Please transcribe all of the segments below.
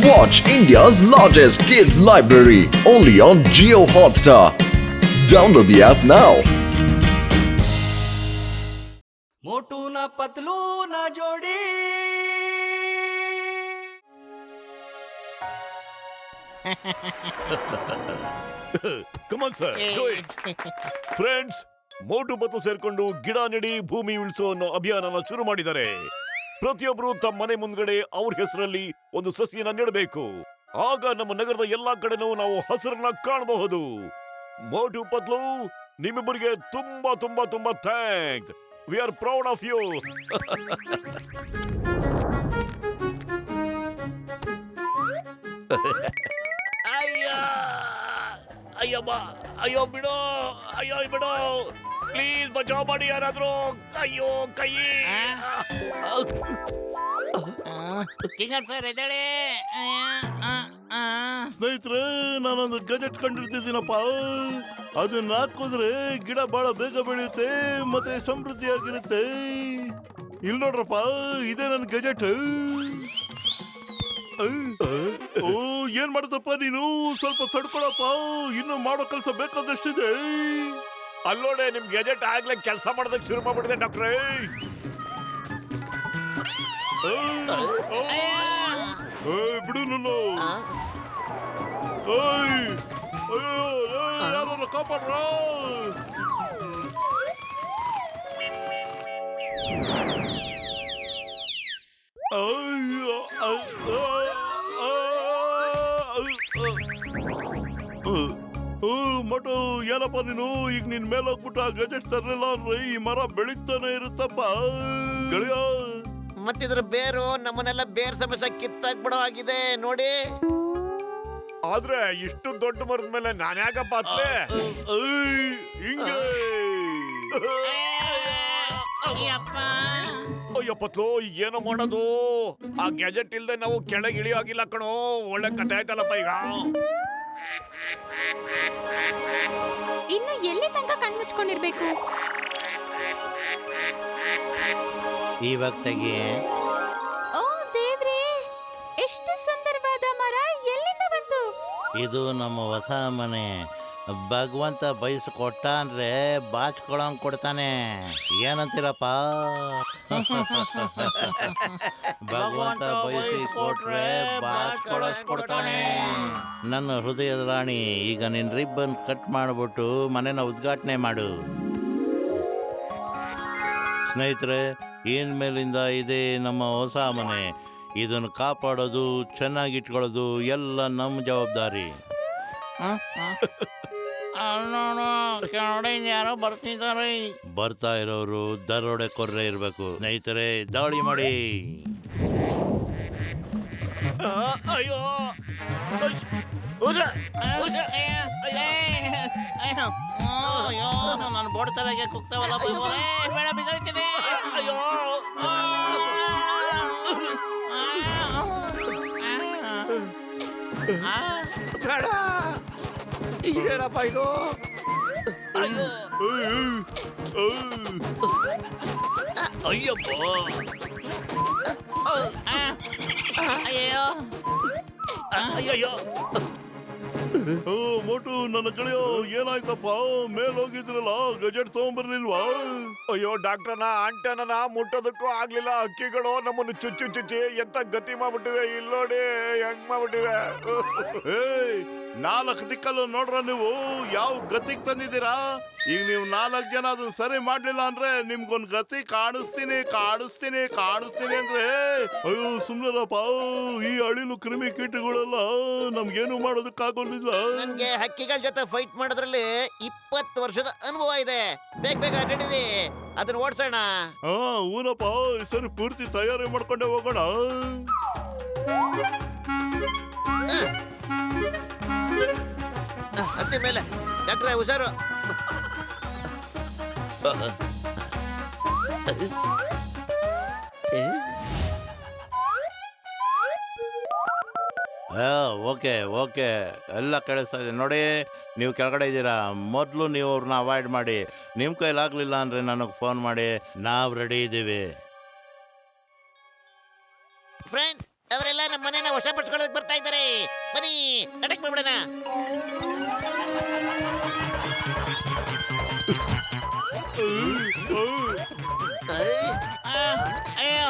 Watch India's largest kids library only on Jio Hotstar. Download the app now. मोटू ना पतलू ना जोड़ी Come on, sir. Do it. Friends, ಮೋಟು ಬತ್ತು ಸೇರ್ಕೊಂಡು ಗಿಡ ನೆಡಿ ಭೂಮಿ ಉಳಿಸೋ ಅನ್ನೋ ಅಭಿಯಾನನ ಶುರು ಮಾಡಿದ್ದಾರೆ. ಪ್ರತಿಯೊಬ್ಬರು ತಮ್ಮ ಮನೆ ಮುಂದ್ಗಡೆ ಅವ್ರ ಹೆಸರಲ್ಲಿ ಒಂದು ಸಸಿಯನ್ನ ನೆಡಬೇಕು. ಆಗ ನಮ್ಮ ನಗರದ ಎಲ್ಲಾ ಕಡೆನೂ ನಾವು ಹಸಿರನ್ನ ಕಾಣಬಹುದು. ಮೋಟು ಪತ್ಲು, ನಿಮ್ಮಿಬ್ಬರಿಗೆ ತುಂಬಾ ತುಂಬಾ ತುಂಬಾ thanks. We are proud of you. ಅಯ್ಯಮ್ಮ, ಅಯ್ಯೋ ಬಿಡೋ, ಅಯ್ಯೋ ಬಿಡೋ, ಪ್ಲೀಸ್ ಬಚಾವ್ ಮಾಡಿ ಯಾರಾದ್ರೂ. ಅಯ್ಯೋ ಕೈ. ಸ್ನೇಹಿತರೆ, ನಾನೊಂದು ಗಜೆಟ್ ಕಂಡಿಡ್ತಿದ್ದೀನಪ್ಪ. ಅದನ್ನ ಹಾಕಿದ್ರೆ ಗಿಡ ಬಹಳ ಬೇಗ ಬೆಳೆಯುತ್ತೆ ಮತ್ತೆ ಸಮೃದ್ಧಿಯಾಗಿರುತ್ತೆ. ಇಲ್ಲಿ ನೋಡ್ರಪ್ಪ, ಇದೇ ನನ್ನ ಗಜೆಟ್. ಓ, ಏನ್ ಮಾಡುತ್ತಪ್ಪ ನೀನು? ಸ್ವಲ್ಪ ತಡ್ಕೊಳಪ್ಪ, ಇನ್ನು ಮಾಡೋ ಕೆಲಸ ಬೇಕಾದಷ್ಟಿದೆ. ಅಲ್ಲೋಡೆ, ನಿಮ್ ಗೆಜೆಟ್ ಆಗ್ಲೇ ಕೆಲಸ ಮಾಡೋದಕ್ಕೆ ಶುರು ಮಾಡ್ಬಿಟ್ಟಿದೆ ಡಾಕ್ಟ್ರೇ. ಬಿಡು ನನ್ನ. ಯಾರು ಕಾಪಾಡ್ರ? ಮಟು, ಏನಪ್ಪ ನೀನು ಈಗ ನಿನ್ ಮೇಲೆ ಹೋಗ್ಬಿಟ್ಟು ಆ ಗಜೆಟ್ ತರಲಿಲ್ಲ ಅಂದ್ರೆ ಈ ಮರ ಬೆಳೀತಾನೆ ಇರುತ್ತಪ್ಪ. ಗೆಳೆಯ, ಮತ್ತಿದ್ರ ಬೇರು ನಮ್ಮನ್ನೆಲ್ಲ ಬೇರ್ ಸಮಸ್ಯೆ ಕಿತ್ತಾಕ್ಬಿಡೋ ಆಗಿದೆ ನೋಡಿ. ಆದ್ರೆ ಇಷ್ಟು ದೊಡ್ಡ ಮರದ ಮೇಲೆ ನಾನು ಯಾಕಪ್ಪ ಹತ್ಲೆ? ಹಿಂಗೆ ಅಯ್ಯೋ ಪತ್ಲು, ಏನೋ ಮಾಡೋದು? ಆ ಗ್ಯಾಜೆಟ್ ಇಲ್ದೆ ನಾವು ಕೆಳಗೆ ಇಳಿಯಾಗಿಲ್ಲ ಕಣೋ. ಒಳ್ಳೆ ಕಥೆ ಆಯ್ತಲ್ಲಪ್ಪ ಈಗ. ಇನ್ನು ಎಲ್ಲಿ ತನಕ ಕಣ್ಮುಚ್ಕೊಂಡಿರ್ಬೇಕು? ಇವಾಗ ತೆಗಿ. ಓ ದೇವ್ರೇ, ಎಷ್ಟು ಸುಂದರವಾದ ಮರ! ಎಲ್ಲಿಂದ ಬಂತು? ಇದು ನಮ್ಮ ಹೊಸ ಮನೆ. ಭಗವಂತ ಬಯಸು ಕೊಟ್ಟ ಅಂದ್ರೆ ಬಾಚ್ಕೊಳಂಗ್ ಕೊಡ್ತಾನೆ. ಏನಂತೀರಪ್ಪ? ಭಗವಂತ ಬಯಸಿ ಕೊಟ್ರೆ ಬಾಚ್ಕೊಳಸ್ ಕೊಡ್ತಾನೆ. ನನ್ನ ಹೃದಯದ ರಾಣಿ, ಈಗ ನಿನ್ ರಿಬ್ಬನ್ ಕಟ್ ಮಾಡ್ಬಿಟ್ಟು ಮನೆನ ಉದ್ಘಾಟನೆ ಮಾಡು. ಸ್ನೇಹಿತರೆ, ಏನ್ ಮೇಲಿಂದ ಇದೆ ನಮ್ಮ ಹೊಸ ಮನೆ. ಇದನ್ನು ಕಾಪಾಡೋದು, ಚೆನ್ನಾಗಿಟ್ಕೊಳ್ಳೋದು ಎಲ್ಲ ನಮ್ಮ ಜವಾಬ್ದಾರಿ. ಯಾರೋ ಬರ್ತಿದ್ದಾರೆ. ಬರ್ತಾ ಇರೋರು ದರೋಡೆ ಕೊರ್ರೆ ಇರ್ಬೇಕು. ಸ್ನೇಹಿತರೆ, ದಾಳಿ ಮಾಡಿ. ಅಯ್ಯೋ ನಾನು ಬೋರ್ಡ್ ತಲೆಗೆ ಕುಗ್ತಾವಲ್ಲ. ಬೇಡ, ಬಿದ್ದೋಯ್ತೀನಿ. ಅಯ್ಯೋ ಬೇಡ. ಏನಪ್ಪ ಇದು? ಅಯ್ಯಪ್ಪ, ಅಯ್ಯೋ ಅಯ್ಯಯ್ಯೋ. ಓ ಮೋಟು, ನನ್ನ ಗೆಳೆಯ, ಏನಾಯ್ತಪ್ಪ? ಮೇಲೋಗಿದ್ರಲ್ಲ, ಗಜೆಟ್ ತಗೊಂಬರ್ಲಿಲ್ವಾ? ಅಯ್ಯೋ ಡಾಕ್ಟರ್ನ ಆಂಟನ ಮುಟ್ಟೋದಕ್ಕೂ ಆಗ್ಲಿಲ್ಲ. ಹಕ್ಕಿಗಳು ನಮ್ಮನ್ನು ಚುಚ್ಚಿ ಚುಚ್ಚಿ ಎಂತ ಗತಿ ಮಾಡ್ಬಿಟ್ಟಿವೆ. ಇಲ್ಲೋಡಿ ಹೆಂಗ್ ಮಾಡ್ಬಿಟ್ಟಿವೆ. ಏಯ್, 4 ದಿಕ್ಕಲ್ಲೂ ನೋಡ್ರ ನೀವು ಯಾವ ಗತಿಗೆ ತಂದಿದ್ದೀರಾ. ಈಗ ನೀವು 4 ಜನ ಅದನ್ನ ಸರಿ ಮಾಡ್ಲಿಲ್ಲ ಅಂದ್ರೆ ನಿಮ್ಗೊಂದ್ ಗತಿ ಕಾಣಿಸ್ತೀನಿ ಅಂದ್ರೆ, ಅಯ್ಯೋ ಸುಮ್ನರಪ್ಪ. ಈ ಅಳಿಲು ಕ್ರಿಮಿ ಕೀಟಗಳೆಲ್ಲ ನಮ್ಗೇನು ಮಾಡೋದಕ್ಕಾಗೋದಿಲ್ಲ. ನನ್ಗೆ ಹಕ್ಕಿಗಳ ಜೊತೆ ಫೈಟ್ ಮಾಡೋದ್ರಲ್ಲಿ 20 ವರ್ಷದ ಅನುಭವ ಇದೆ. ಬೇಗ ನಡೀರಿ, ಅದನ್ನ ಓಡಿಸೋಣ. ಊನಪ್ಪ, ಈ ಸರಿ ಪೂರ್ತಿ ತಯಾರಿ ಮಾಡ್ಕೊಂಡೆ ಹೋಗೋಣ. ಹತ್ತಿ ಮೇಲೆ ಡಾಕ್ಟ್ರೆ, ಹುಷಾರು. ಓಕೆ ಓಕೆ, ಎಲ್ಲ ಕೇಳಿಸ್ತಾ ಇದೆ ನೋಡಿ. ನೀವು ಕೆಳಗಡೆ ಇದ್ದೀರಾ, ಮೊದಲು ನೀವು ಅವ್ರನ್ನ ಅವಾಯ್ಡ್ ಮಾಡಿ. ನಿಮ್ಮ ಕೈಲಾಗಲಿಲ್ಲ ಅಂದರೆ ನನಗೆ ಫೋನ್ ಮಾಡಿ, ನಾವು ರೆಡಿ ಇದ್ದೀವಿ. ಫ್ರೆಂಡ್ಸ್, ಅವರೆಲ್ಲ ನಮ್ಮ ಮನೆ ಆರ್ಮಿನ ವಶಪಡಿಸ್ಕೊಳ್ಳೋದಕ್ಕೆ ಬರ್ತಾ ಇದ್ದಾರೆ. ಬನ್ನಿ ಅಟ್ಯಾಕ್ ಮಾಡ್ಬಿಡೋಣ. ಅಯ್ಯೋ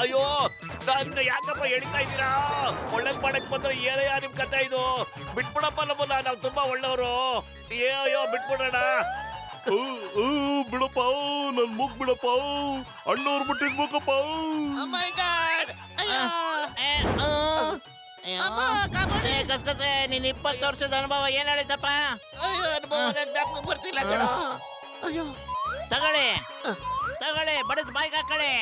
ಅಯ್ಯೋ ನನ್ನ ಯಾಕಪ್ಪ ಎಳಿತಾ ಇದ್ದೀರಾ? ಒಳ್ಳೇದ್ ಮಾಡಕ್ ಬಂದ್ರೆ ಏನಯ್ಯ ನಿಮ್ ಕತೆ ಇದು? ಬಿಟ್ಬಿಡಪ್ಪ ನಮ್ಮನ್ನ, ನಾವು ತುಂಬಾ ಒಳ್ಳೆಯವರು. ಅಯ್ಯೋ ಬಿಟ್ಬಿಡೋಣ. ಬಿಡಪ್ಪ, ನನ್ ಮೂಗ್ ಬಿಡಪ್ಪ, ಅಣ್ಣವ್ರು ಬಿಟ್ಟಿರ್ಬೇಕಪ್ಪ. ಕಸ್ಕಸೆ, ನೀನ್ 20 ವರ್ಷದ ಅನುಭವ ಏನ್ ಹೇಳಿತಪ್ಪ? ಬರ್ತಿಲ್ಲ. ಅಯ್ಯೋ ತಗೊಳ್ಳಿ ತಗೊಳ್ಳಿ, ಬಡಸ್ ಬಾಯ್ಗೆ ಹಾಕೊಳ್ಳಿ.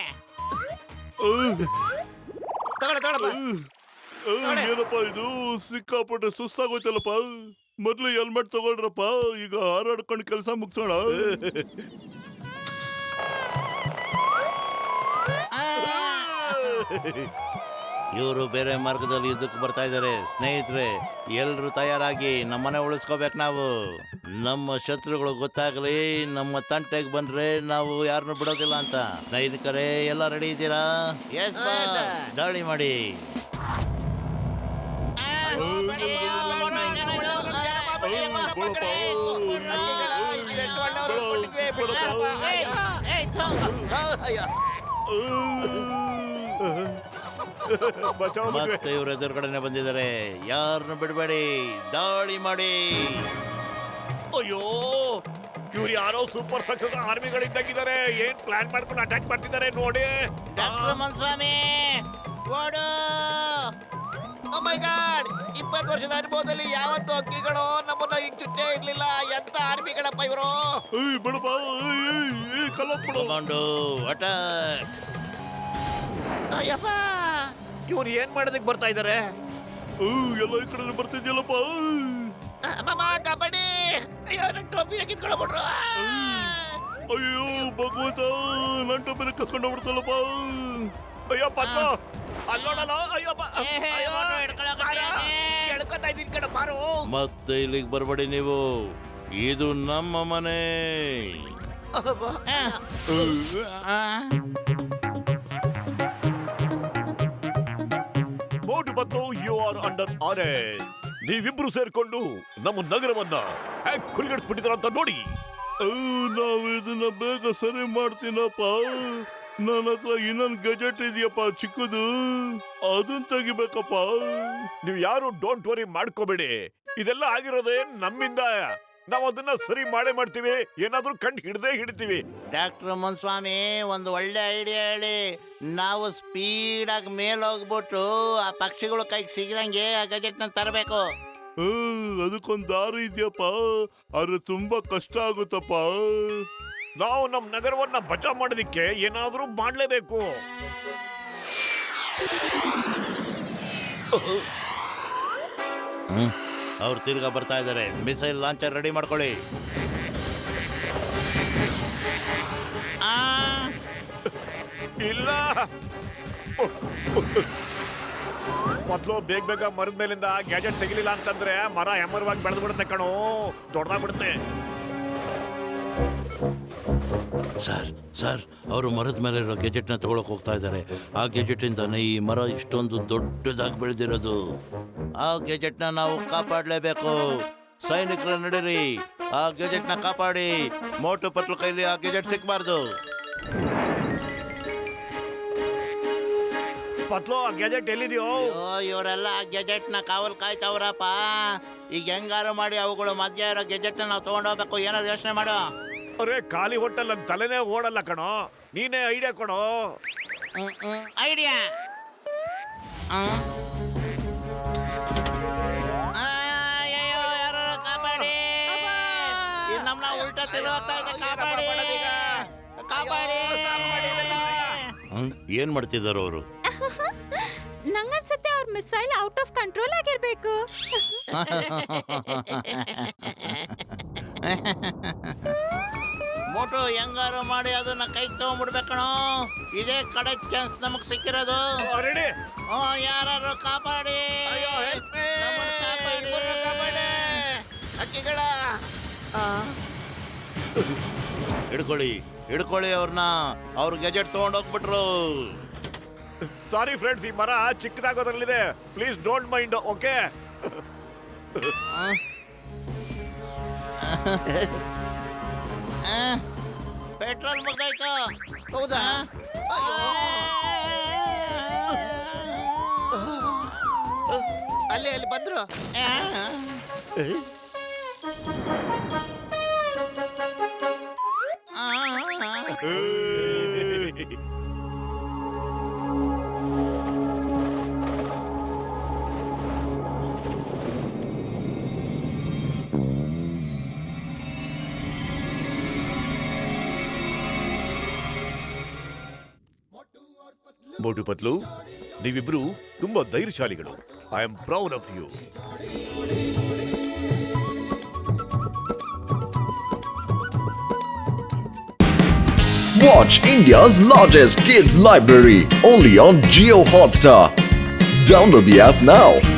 ಏನಪ್ಪ ಇದು, ಸಿಕ್ಕಾಪಟ್ಟೆ ಸುಸ್ತಾಗೋಯ್ತಲ್ಲಪ್ಪ. ಮೊದ್ಲು ಹೆಲ್ಮೆಟ್ ತಗೊಳ್ರಪ್ಪ, ಈಗ ಹಾರಾಡ್ಕೊಂಡು ಕೆಲಸ ಮುಗಿಸೋಣ. ಇವರು ಬೇರೆ ಮಾರ್ಗದಲ್ಲಿ ಯುದ್ಧಕ್ಕೆ ಬರ್ತಾ ಇದ್ದಾರೆ. ಸ್ನೇಹಿತರೆ, ಎಲ್ರು ತಯಾರಾಗಿ ನಮ್ಮನೆ ಉಳಿಸ್ಕೋಬೇಕು. ನಾವು ನಮ್ಮ ಶತ್ರುಗಳು ಗೊತ್ತಾಗ್ಲಿ, ನಮ್ಮ ತಂಟೆಗೆ ಬಂದ್ರೆ ನಾವು ಯಾರನ್ನು ಬಿಡೋದಿಲ್ಲ ಅಂತ. ಸೈನಿಕರೇ, ಎಲ್ಲ ರೆಡಿ ಇದ್ದೀರಾ? ಎಸ್, ದಾಳಿ ಮಾಡಿ. ಮತ್ತೆ ಇವ್ರ ಎದುರುಗಡೆನೆ ಬಂದಿದ್ದಾರೆ. ಯಾರನ್ನು ಬಿಡಬೇಡಿ, ದಾಳಿ ಮಾಡಿ. ಅಯ್ಯೋ, ಇವ್ರು ಯಾರೋ ಸೂಪರ್ ಸಕ್ಸಸ್ ಆರ್ಮಿಗಳಿದ್ದಾಗಿದ್ದಾರೆ. ಏನ್ ಪ್ಲಾನ್ ಮಾಡ್ಕೊಂಡು ಅಟ್ಯಾಕ್ ಮಾಡ್ತಿದ್ದಾರೆ ನೋಡಿ. ಡಾಕ್ಟರ್ ಮನ್ಸ್ವಾಮಿ ಓಡು. ಓ ಮೈ ಗಾಡ್, 20 ವರ್ಷದ ಅನುಭವದಲ್ಲಿ ಯಾವತ್ತು ಹಕ್ಕಿಗಳು ನಮ್ಮನ್ನ ಈಗ ಚುಟ್ಟೇ ಇರ್ಲಿಲ್ಲ. ಎಂತ ಆರ್ಮಿಗಳಪ್ಪ ಇವರು. ಬಿಡಪ್ಪ, ಕಮಾಂಡೋ ಅಟ್ಯಾಕ್. ಅಯ್ಯಪ್ಪ, ಇವ್ರು ಏನ್ ಮಾಡೋದಕ್ಕೆ ಬರ್ತಾ ಇದ್ದಾರೆ? ಎಲ್ಲ ಈ ಕಡೆ ಬರ್ತಿದ್ಯಲ್ಲಪ್ಪ. ಅಮ್ಮಮ್ಮ ಕಬಡ್ಡಿ. ಅಯ್ಯೋ, ನನ್ನ ಟೋಪಿನ ಕಿತ್ಕೊಂಡ್ಬಿಟ್ರು. ಅಯ್ಯೋ ಭಗವಂತ, ನನ್ನ ಟೋಪಿನ ಕಸ್ಕೊಂಡು ಹೋಗ್ಬಿಡ್ತಲ್ಲಪ್ಪ. ಅಯ್ಯೋ ಪದ್ಮ, ಅಲ್ಲೋಡಲ್ಲ. ಅಯ್ಯೋ ಎಳ್ಕೊತಾ ಇದ್ದೀನಿ ಕಣ, ಬಾರು. ಮತ್ತೆ ಇಲ್ಲಿಗೆ ಬರಬೇಡಿ ನೀವು, ಇದು ನಮ್ಮ ಮನೆ. ಮೋಟು ಮತ್ತು ಯು ಆರ್ ಅಂಡರ್ ಅರೆಸ್ಟ್. ನೀವಿಬ್ರು ಸೇರ್ಕೊಂಡು ನಮ್ಮ ನಗರವನ್ನ ಹ್ಯಾಕ್ ಕುಲ್ಗಡಿಸ್ಬಿಟ್ಟಿದ್ರ ಅಂತ ನೋಡಿ. ನಾವು ಇದನ್ನ ಬೇಗ ಸರಿ ಮಾಡ್ತೀನಪ್ಪ. ನನ್ನ ಹತ್ರ ಇನ್ನೊಂದು ಗೆಜೆಟ್ ಇದೆಯಪ್ಪ, ಚಿಕ್ಕದು, ಅದನ್ನ ತೆಗಿಬೇಕಪ್ಪ. ನೀವು ಯಾರು ಡೋಂಟ್ ವರಿ ಮಾಡ್ಕೋಬೇಡಿ. ಇದೆಲ್ಲ ಆಗಿರೋದೇ ನಮ್ಮಿಂದ. ನಾವು ಅದನ್ನ ಸರಿ ಮಾಡೇ ಮಾಡ್ತೀವಿ. ಏನಾದ್ರೂ ಕಂಡು ಹಿಡಿತೀವಿ. ಡಾಕ್ಟರ್ ಮನ್ಸ್ವಾಮಿ, ಒಂದು ಒಳ್ಳೆ ಐಡಿಯಾ ಹೇಳಿ. ನಾವು ಸ್ಪೀಡಾಗಿ ಮೇಲೆ ಹೋಗ್ಬಿಟ್ಟು ಆ ಪಕ್ಷಿಗಳು ಕೈಗೆ ಸಿಗದಂಗೆ ಆ ಗೆಜೆಟ್ನ ತರಬೇಕು. ಅದಕ್ಕೊಂದು ದಾರಿ ಇದೆಯಪ್ಪ, ಆದ್ರೆ ತುಂಬಾ ಕಷ್ಟ ಆಗುತ್ತಪ್ಪ. ನಾವು ನಮ್ಮ ನಗರವನ್ನ ಬಚಾವ್ ಮಾಡೋದಿಕ್ಕೆ ಏನಾದ್ರೂ ಮಾಡ್ಲೇಬೇಕು. ಅವ್ರು ತಿರ್ಗಾ ಬರ್ತಾ ಇದ್ದಾರೆ. ಮಿಸೈಲ್ ಲಾಂಚರ್ ರೆಡಿ ಮಾಡ್ಕೊಳ್ಳಿ. ಇಲ್ಲ, ಮೊದ್ಲು ಬೇಗ ಮರದ ಮೇಲಿಂದ ಗ್ಯಾಜೆಟ್ ತೆಗಿಲಿಲ್ಲ ಅಂತಂದ್ರೆ ಮರ ಎಮ್ಮರವಾಗಿ ಬೆಳೆದು ಬಿಡುತ್ತೆ ಕಣೋ, ದೊಡ್ಡದಾಗ್ಬಿಡುತ್ತೆ. ಸರ್, ಅವರು ಮರದ ಮೇಲೆ ಇರೋ ಗೆಜೆಟ್ನ ತಗೊಳಕ್ ಹೋಗ್ತಾ ಇದ್ದಾರೆ. ಆ ಗೆಜೆಟ್ ಇಂದಾನೆ ಈ ಮರ ಇಷ್ಟೊಂದು ದೊಡ್ಡದಾಗಿ ಬೆಳೆದಿರೋದು. ಆ ಗೆಜೆಟ್ನ ನಾವು ಕಾಪಾಡಲೇಬೇಕು. ಸೈನಿಕರ ನಡೀರಿ, ಆ ಗೆಜೆಟ್ನ ಕಾಪಾಡಿ. ಮೋಟು ಪತ್ಲು ಕೈಲಿ ಆ ಗೆಜೆಟ್ ಸಿಕ್ಬಾರ್ದು. ಪತ್ಲು, ಆ ಗ್ಯಾಜೆಟ್ ಎಲ್ಲಿದೆಯೋ? ಇವರೆಲ್ಲ ಗೆಜೆಟ್ನ ಕಾವಲ್ ಕಾಯ್ತವ್ರಪ್ಪ. ಈಗ ಹೆಂಗಾರು ಮಾಡಿ ಅವುಗಳು ಮಧ್ಯ ಇರೋ ಗೆಜೆಟ್ನ ನಾವು ತಗೊಂಡೋಗ್ಬೇಕು. ಏನಾದ್ರು ಯೋಚನೆ ಮಾಡೋ. ಅರೆ, ಖಾಲಿ ಹೊಟ್ಟೆಲ್ಲ ನನ್ ತಲೆನೇ ಓಡಲ್ಲ ಕಣೋ. ನೀನೇ ಐಡಿಯಾ ಕೊಡೋ. ಐಡಿಯಾ ಯಾರು ಕಾಪಾಡಿ. ನಮ್ನ ಉಲ್ಟಾ ತಿರುಗ್ತಾ ಇದೆ. ಕಾಪಾಡಿ. ಏನ್ ಮಾಡ್ತಿದ್ದಾರೆ ಅವರು? ನಂಗನ್ಸುತ್ತೆ ಅವ್ರ ಮಿಸೈಲ್ ಔಟ್ ಆಫ್ ಕಂಟ್ರೋಲ್ ಆಗಿರ್ಬೇಕು. ಮೋಟು, ಹೆಂಗಾರು ಮಾಡಿ ಅದನ್ನ ಕೈಗೆ ತಗೊಂಡ್ಬಿಡ್ಬೇಕಣೋ. ಇದೇ ಕಡೆ ಚಾನ್ಸ್ ನಮಗ್ ಸಿಕ್ಕಿರೋದು. ರೆಡಿ? ಯಾರು ಕಾಪಾಡಿ. ಹಕ್ಕಿಗಳ ಹಿಡ್ಕೊಳ್ಳಿ ಅವ್ರನ್ನ. ಅವ್ರ ಗೆಜೆಟ್ ತಗೊಂಡೋಗ್ಬಿಟ್ರು. ಸಾರಿ ಫ್ರೆಂಡ್ಸ್, ಈ ಮರ ಚಿಕ್ಕದಾಗೋದ್ರಲ್ಲಿದೆ. Please don't mind, okay? Petrol ಮುಗ್ದಾಯ್ತು. ಹೌದಾ? ಅಲ್ಲಿ ಬಂದ್ರು. ಮೋಟು ಪತ್ಲು, ನೀವಿಬ್ರು ತುಂಬಾ ಧೈರ್ಯಶಾಲಿಗಳು. I am proud of you. Watch India's largest kids library only on Geo Hotstar. Download the app now.